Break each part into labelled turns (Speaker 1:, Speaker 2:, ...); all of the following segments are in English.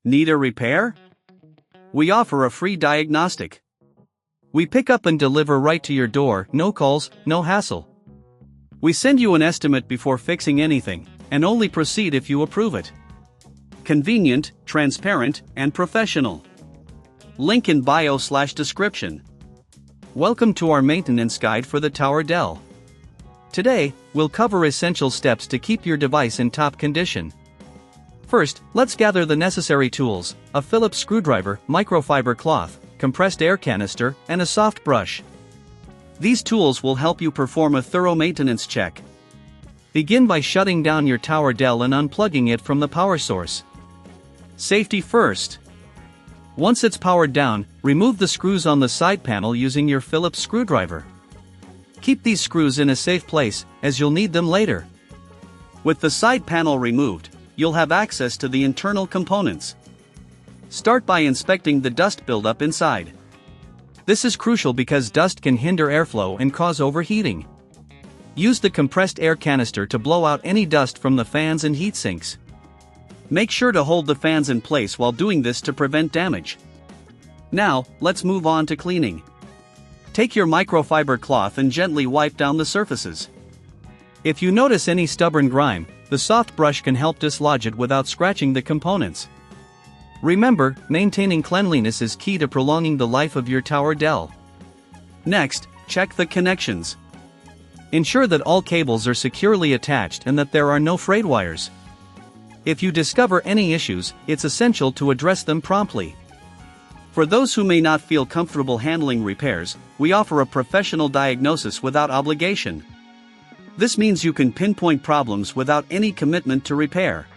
Speaker 1: Need a repair? We offer a free diagnostic. We pick up and deliver right to your door, no calls, no hassle. We send you an estimate before fixing anything, and only proceed if you approve it. Convenient, transparent, and professional. Link in bio/description. Welcome to our maintenance guide for the Tower Dell. Today, we'll cover essential steps to keep your device in top condition. First, let's gather the necessary tools: a Phillips screwdriver, microfiber cloth, compressed air canister, and a soft brush. These tools will help you perform a thorough maintenance check. Begin by shutting down your Tower Dell and unplugging it from the power source. Safety first. Once it's powered down, remove the screws on the side panel using your Phillips screwdriver. Keep these screws in a safe place, as you'll need them later. With the side panel removed, you'll have access to the internal components. Start by inspecting the dust buildup inside. This is crucial because dust can hinder airflow and cause overheating. Use the compressed air canister to blow out any dust from the fans and heat sinks. Make sure to hold the fans in place while doing this to prevent damage. Now, let's move on to cleaning. Take your microfiber cloth and gently wipe down the surfaces. If you notice any stubborn grime, the soft brush can help dislodge it without scratching the components. Remember, maintaining cleanliness is key to prolonging the life of your Tower Dell. Next, check the connections. Ensure that all cables are securely attached and that there are no frayed wires. If you discover any issues, it's essential to address them promptly. For those who may not feel comfortable handling repairs, we offer a professional diagnosis without obligation. This means you can pinpoint problems without any commitment to repair.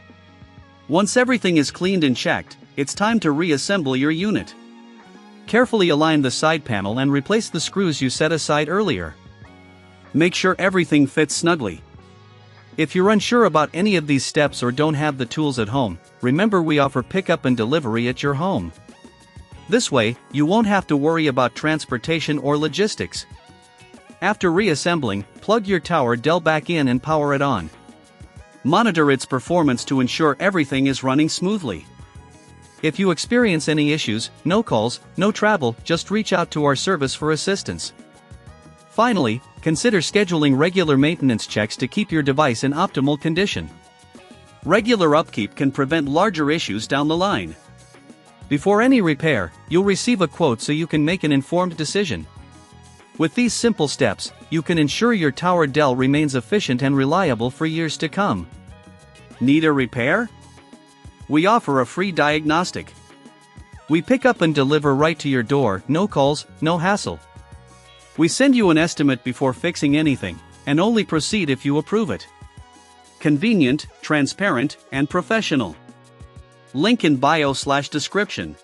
Speaker 1: Once everything is cleaned and checked, it's time to reassemble your unit. Carefully align the side panel and replace the screws you set aside earlier. Make sure everything fits snugly. If you're unsure about any of these steps or don't have the tools at home, remember we offer pickup and delivery at your home. This way, you won't have to worry about transportation or logistics. After reassembling, plug your Tower Dell back in and power it on. Monitor its performance to ensure everything is running smoothly. If you experience any issues, no calls, no travel, just reach out to our service for assistance. Finally, consider scheduling regular maintenance checks to keep your device in optimal condition. Regular upkeep can prevent larger issues down the line. Before any repair, you'll receive a quote so you can make an informed decision. With these simple steps, you can ensure your Tower Dell remains efficient and reliable for years to come. Need a repair? We offer a free diagnostic. We pick up and deliver right to your door, no calls, no hassle. We send you an estimate before fixing anything, and only proceed if you approve it. Convenient, transparent, and professional. Link in bio/description.